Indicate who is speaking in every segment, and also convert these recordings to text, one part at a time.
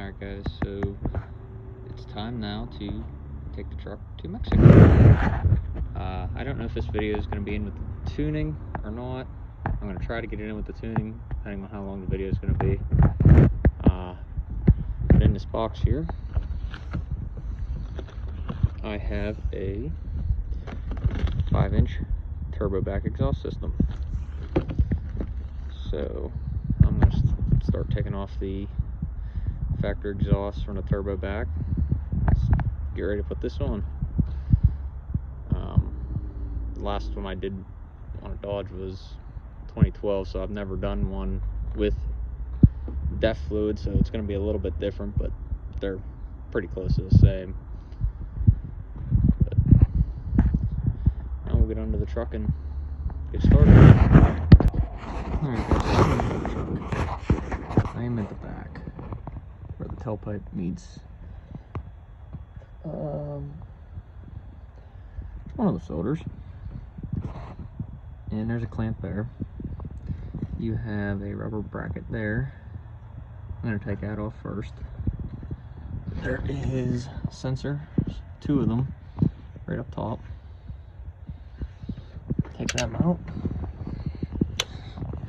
Speaker 1: Alright guys, so it's time now to take the truck to Mexico. I don't know if this video is going to be in with the tuning or not. I'm going to try to get it in with the tuning, depending on how long the video is going to be. But in this box here, I have a 5-inch turbo back exhaust system. So I'm going to start taking off the factory exhaust from the turbo back. Let's get ready to put this on. The last one I did on a Dodge was 2012, so I've never done one with DEF fluid, so it's going to be a little bit different, but they're pretty close to the same. But now we'll get onto the truck and get started. Alright guys, so I'm in the truck. I am at the back where the tailpipe meets one of the cylinders, and there's a clamp there. You have a rubber bracket there. I'm going to take that off first. There is a sensor, 2 of them, right up top. Take them out.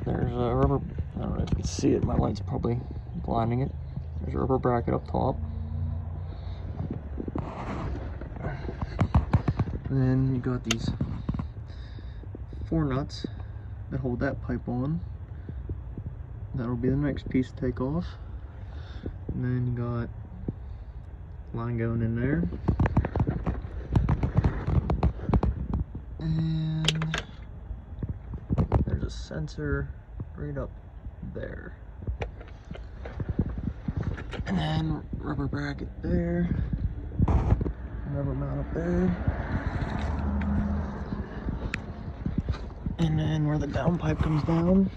Speaker 1: There's a rubber, I don't know if you can see it, my light's probably blinding it. There's a rubber bracket up top. And then you got these 4 nuts that hold that pipe on. That'll be the next piece to take off. And then you got line going in there. And there's a sensor right up there. And then rubber bracket there. Rubber mount up there. And then where the downpipe comes down,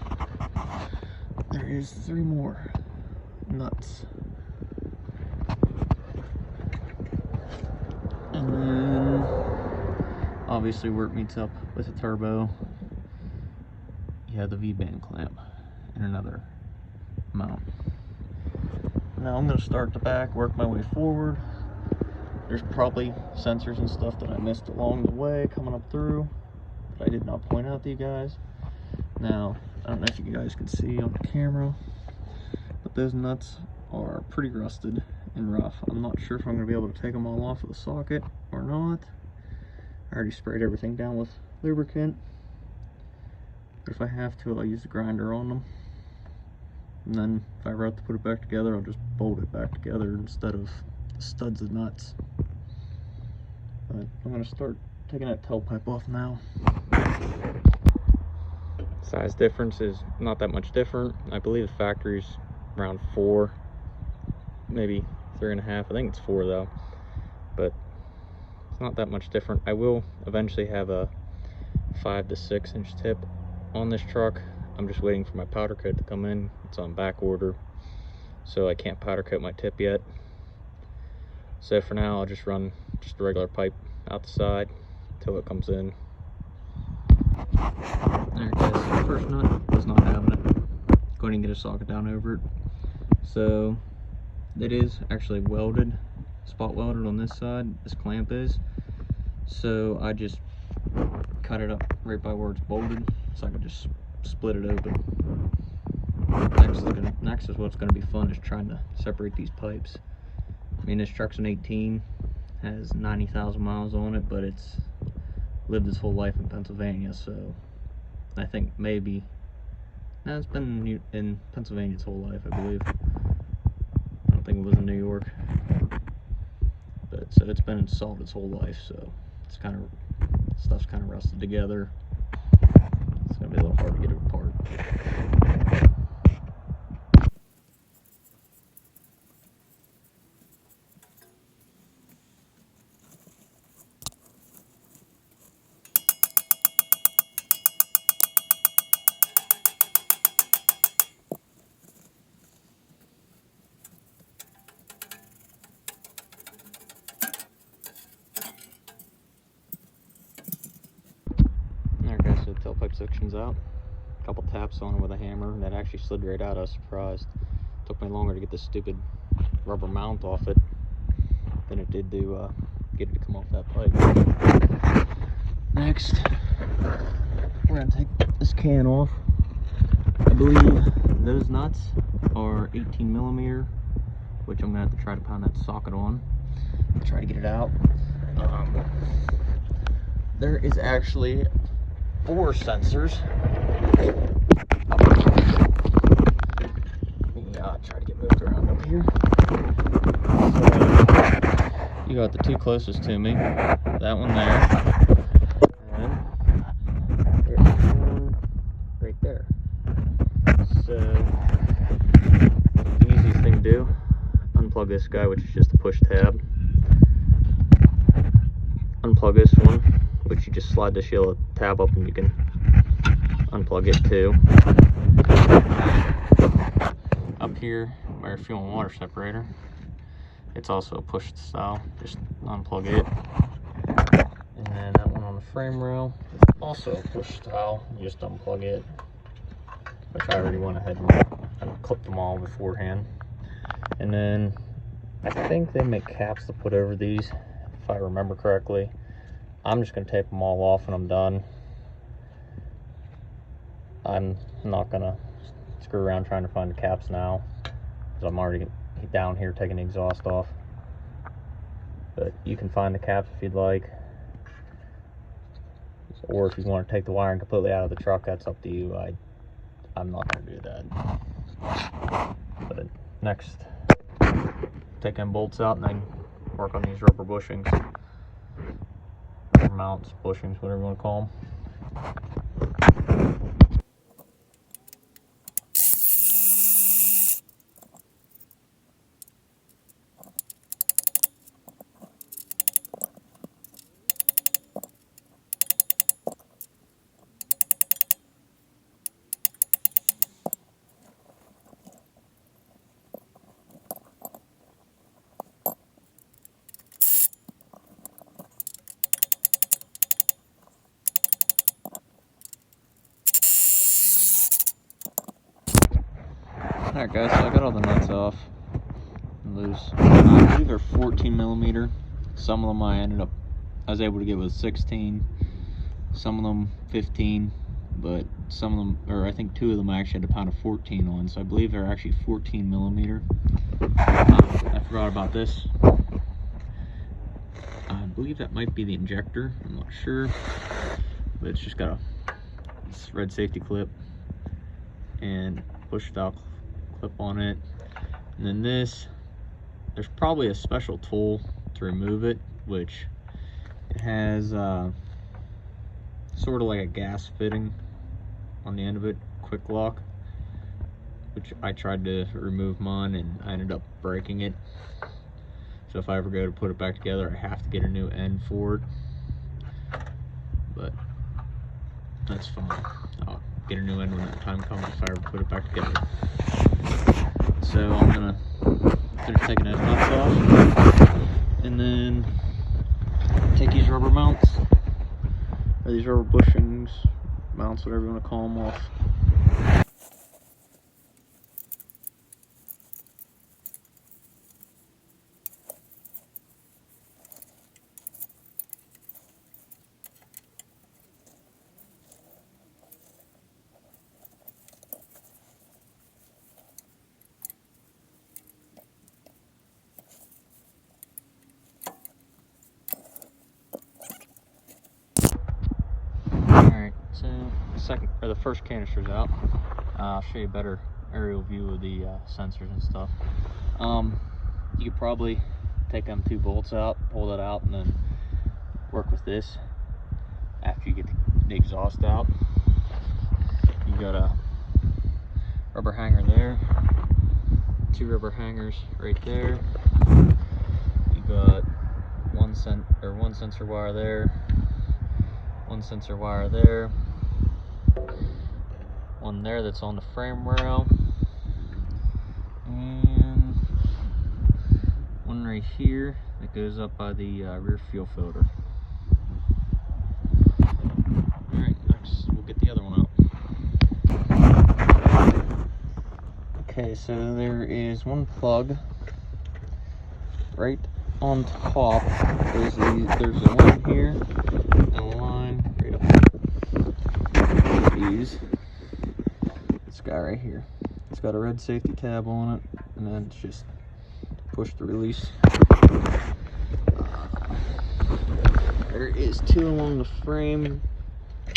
Speaker 1: there is 3 more nuts. And then obviously where it meets up with the turbo, you have the V-band clamp and another mount. Now I'm going to start the back, work my way forward. There's probably sensors and stuff that I missed along the way coming up through that I did not point out to you guys. Now, I don't know if you guys can see on the camera, but those nuts are pretty rusted and rough. I'm not sure if I'm going to be able to take them all off of the socket or not. I already sprayed everything down with lubricant. But if I have to, I'll use the grinder on them. And then if I ever have to put it back together, I'll just bolt it back together instead of the studs of nuts. But I'm going to start taking that tailpipe off now. Size difference is not that much different. I believe the factory's around 4, maybe 3.5. I think it's 4 though, but it's not that much different. I will eventually have a 5 to 6 inch tip on this truck. I'm just waiting for my powder coat to come in. It's on back order, so I can't powder coat my tip yet. So for now, I'll just run just a regular pipe out the side until it comes in. Alright guys, the first nut was not having it. Go ahead and get a socket down over it. So it is actually welded, spot welded on this side, this clamp is. So I just cut it up right by where it's bolted, so I can just split it open. Next is what's going to be fun, is trying to separate these pipes. I mean, this truck's an 18, has 90,000 miles on it, but it's lived its whole life in Pennsylvania, so I think maybe, no, it's been in Pennsylvania its whole life, I believe. I don't think it was in New York, but so it's been installed its whole life, so it's kind of, stuff's kind of rusted together. It's gonna be a little hard to get it apart. So the tailpipe section's out. A couple taps on it with a hammer, and that actually slid right out. I was surprised. Took me longer to get this stupid rubber mount off it than it did to get it to come off that pipe. Next, we're gonna take this can off. I believe those nuts are 18 millimeter, which I'm gonna have to try to pound that socket on. Try to get it out. There is actually 4 sensors. Let me try to get moved around up here. So, you got the 2 closest to me. That one there. And there's one right there. So, the easiest thing to do, unplug this guy, which is just the push tab. Unplug this one, which you just slide this yellow tab up and you can unplug it too. Up here, our fuel and water separator. It's also a push style, just unplug it. And then that one on the frame rail, also a push style, you just unplug it. Which I already went ahead and clipped them all beforehand. And then I think they make caps to put over these, if I remember correctly. I'm just going to tape them all off when I'm done. I'm not going to screw around trying to find the caps now, because I'm already down here taking the exhaust off. But you can find the caps if you'd like. Or if you want to take the wiring completely out of the truck, that's up to you. I'm not going to do that. But next, take them bolts out and then work on these rubber bushings. Rubber mounts, bushings, whatever you want to call them. Alright guys, so I got all the nuts off and loose. I believe they're 14 millimeter. Some of them I was able to get with 16. Some of them 15, but some of them, or I think 2 of them I actually had to pound a 14 on, so I believe they're actually 14 millimeter. I forgot about this. I believe that might be the injector, I'm not sure, but it's just got this red safety clip and push style clip on it. And then this, there's probably a special tool to remove it, which it has sort of like a gas fitting on the end of it, quick lock, which I tried to remove mine and I ended up breaking it. So if I ever go to put it back together, I have to get a new end for it, but that's fine. I'll get a new end when that time comes if I ever put it back together. So I'm gonna finish taking those nuts off and then take these rubber mounts, or these rubber bushings, mounts, whatever you want to call them, off. So the first canister's out. I'll show you a better aerial view of the sensors and stuff. You could probably take them 2 bolts out, pull that out, and then work with this after you get the exhaust out. You got a rubber hanger there, 2 rubber hangers right there. You got one sensor wire there, 1 sensor wire there, 1 there that's on the frame rail, and 1 right here that goes up by the rear fuel filter. Alright, next we'll get the other one out. Okay, so there is 1 plug right on top is there's a line here and a line right up. Use this guy right here. It's got a red safety tab on it, and then it's just push to release. There is two along the frame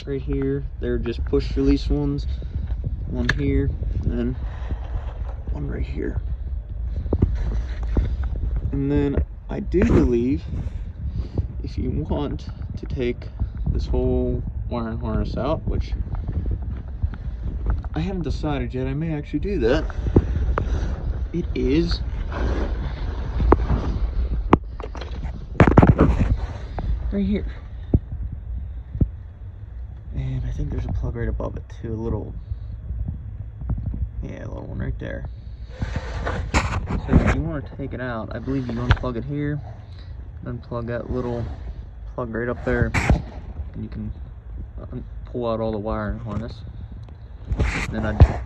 Speaker 1: right here. They're just push release ones. One here and then one right here. And then I do believe if you want to take this whole wiring harness out, which I haven't decided yet, I may actually do that. It is right here. And I think there's a plug right above it too, a little one right there. So if you want to take it out, I believe you unplug it here, unplug that little plug right up there, and you can pull out all the wiring harness. Then I'd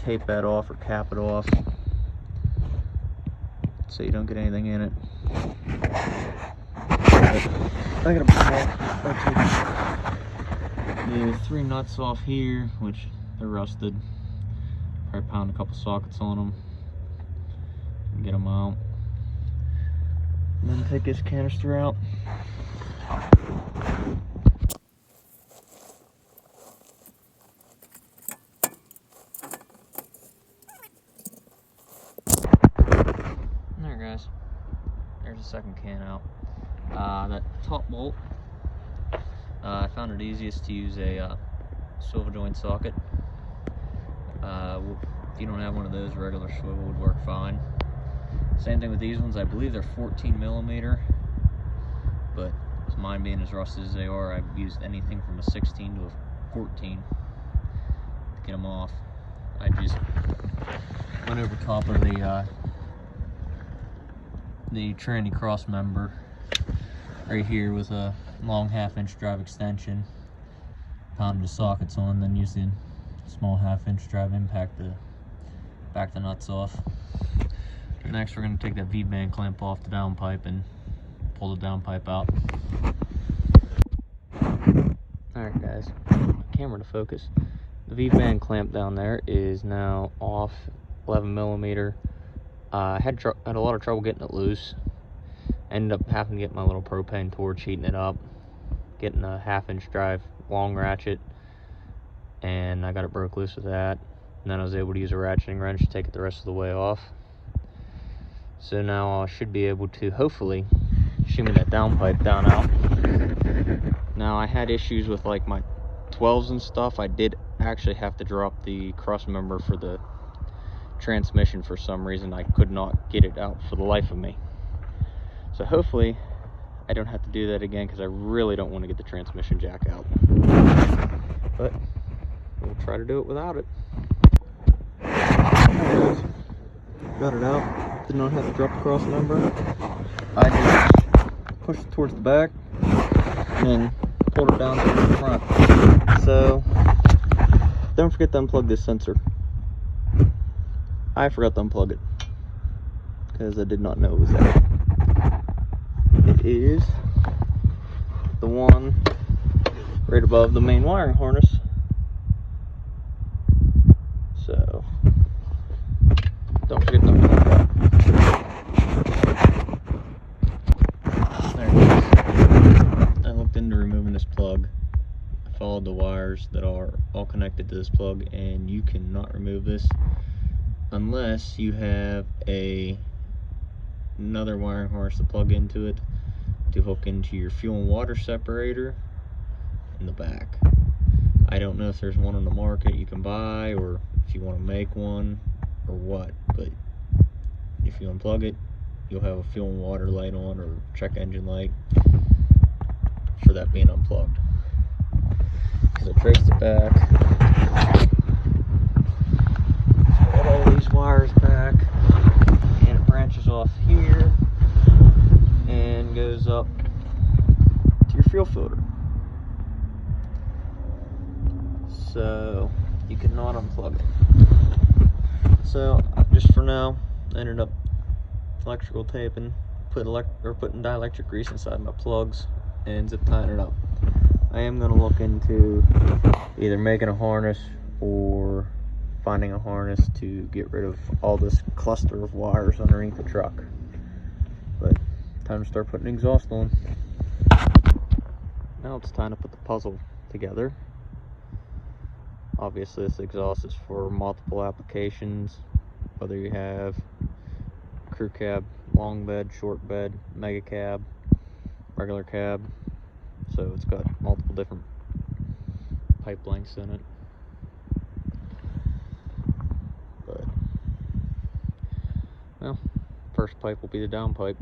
Speaker 1: tape that off or cap it off so you don't get anything in it. I gotta pull the 3 nuts off here, which they're rusted. Probably pound a couple sockets on them and get them out. And then take this canister out. There, guys. There's the second can out. That top bolt, I found it easiest to use a swivel joint socket. If you don't have one of those, regular swivel would work fine. Same thing with these ones. I believe they're 14mm, but with mine being as rusted as they are, I've used anything from a 16 to a 14 to get them off. I just went over top of the tranny cross member right here with a long 1/2-inch drive extension, pounded the sockets on, then used the small 1/2-inch drive impact to back the nuts off. Next, we're going to take that V-band clamp off the downpipe and pull the downpipe out. Alright guys, camera to focus. The V-band clamp down there is now off 11mm. I had a lot of trouble getting it loose. Ended up having to get my little propane torch, heating it up, getting a 1/2-inch drive long ratchet, and I got it broke loose with that. And then I was able to use a ratcheting wrench to take it the rest of the way off. So now I should be able to hopefully shimmy that downpipe down out. Now I had issues with like my 12s and stuff. I did actually have to drop the cross member for the transmission for some reason. I could not get it out for the life of me. So hopefully I don't have to do that again, because I really don't want to get the transmission jack out. But we'll try to do it without it. Got it out. Did not have to drop the cross member. I just pushed it towards the back and then pulled it down to the front. So don't forget to unplug this sensor. I forgot to unplug it because I did not know it was there. It is the one right above the main wiring harness. So don't forget to unplug that. There it is. I looked into removing this plug. I followed the wires that are all connected to this plug, and you cannot remove this unless you have another wiring harness to plug into it to hook into your fuel and water separator in the back. I don't know if there's one on the market you can buy, or if you want to make one or what, but if you unplug it, you'll have a fuel and water light on, or check engine light for that being unplugged. So I traced it back, got all these wires back, and it branches off here and goes up to your fuel filter. So you cannot unplug it. So just for now, I ended up electrical taping, putting putting dielectric grease inside my plugs and zip tying it up. I am going to look into either making a harness or finding a harness to get rid of all this cluster of wires underneath the truck. But time to start putting exhaust on. Now it's time to put the puzzle together. Obviously this exhaust is for multiple applications, whether you have crew cab, long bed, short bed, mega cab, regular cab. So it's got multiple different pipe lengths in it. But, well, first pipe will be the downpipe.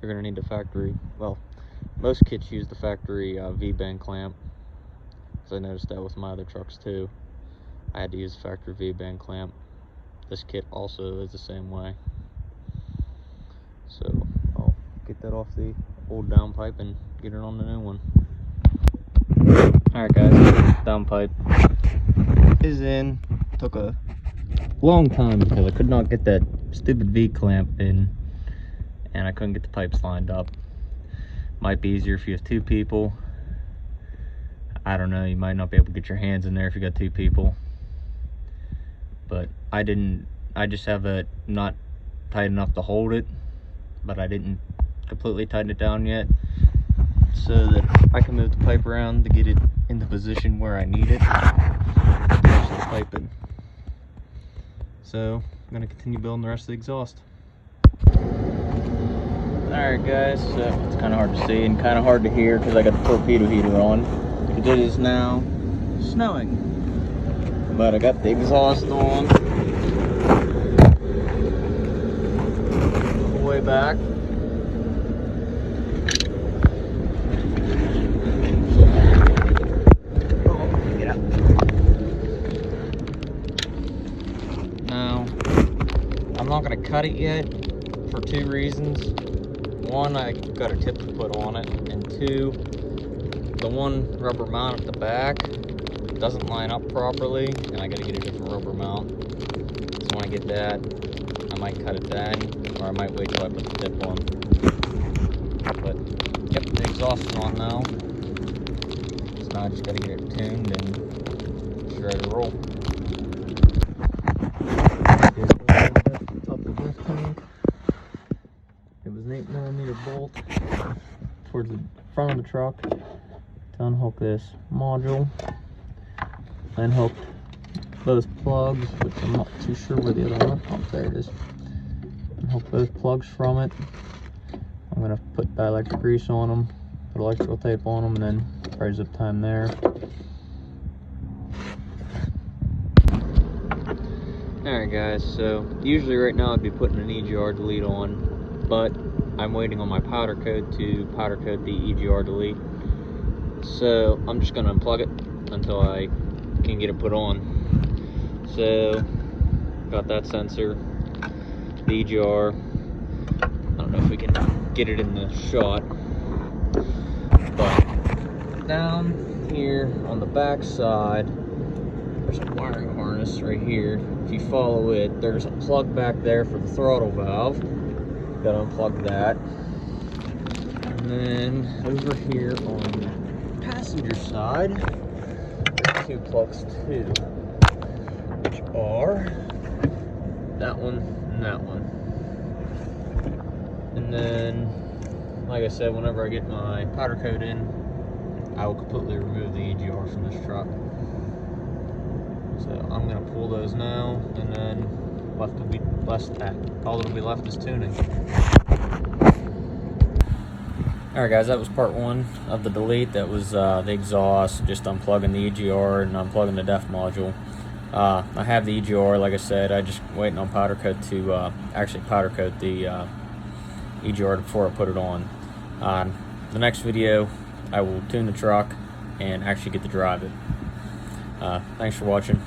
Speaker 1: You're going to need the factory, well, most kits use the factory V-band clamp, because I noticed that with my other trucks too. I had to use the factory V-band clamp. This kit also is the same way. So I'll get that off the old downpipe and get it on the new one. Alright guys, downpipe is in. Took a long time because I could not get that stupid V-clamp in, and I couldn't get the pipes lined up. Might be easier if you have two people. I don't know, you might not be able to get your hands in there if you got two people. But I just have it not tight enough to hold it, but I didn't completely tighten it down yet, so that I can move the pipe around to get it in the position where I need it. Push the pipe in. So I'm gonna continue building the rest of the exhaust. Alright guys, so it's kind of hard to see and kind of hard to hear because I got the torpedo heater on. Because it is now snowing. But I got the exhaust on. Way back. Get out. Now, I'm not going to cut it yet for two reasons. One, I got a tip to put on it, and two, the one rubber mount at the back doesn't line up properly, and I gotta get a different rubber mount. So when I get that, I might cut it then, or I might wait till I put the tip on. But, yep, the exhaust is on now. So now I just gotta get it tuned and it's ready to roll. It was an 8mm bolt towards the front of the truck to unhook this module. I unhooked those plugs, which I'm not too sure where the other one, oh there it is. Unhook those plugs from it. I'm going to put dielectric grease on them, put electrical tape on them, and then probably zip time there. Alright guys, so usually right now I'd be putting an Egr Delete on, but I'm waiting on my powder coat to powder coat the Egr Delete. So I'm just going to unplug it until I can get it put on. So got that sensor, the Egr. I don't know if we can get it in the shot, but down here on the back side there's a wiring harness right here. If you follow it, there's a plug back there for the throttle valve. Gotta unplug that. And then over here on the passenger side, there's two plugs too, which are that one and that one. And then, like I said, whenever I get my powder coat in, I will completely remove the Egr from this truck. So I'm gonna pull those now, and then all that'll be left is tuning. Alright guys, that was part one of the delete. That was the exhaust, just unplugging the Egr and unplugging the def module. I have the Egr, like I said, I just waiting on powder coat to actually powder coat the Egr before I put it on. The next video, I will tune the truck and actually get to drive it. Thanks for watching.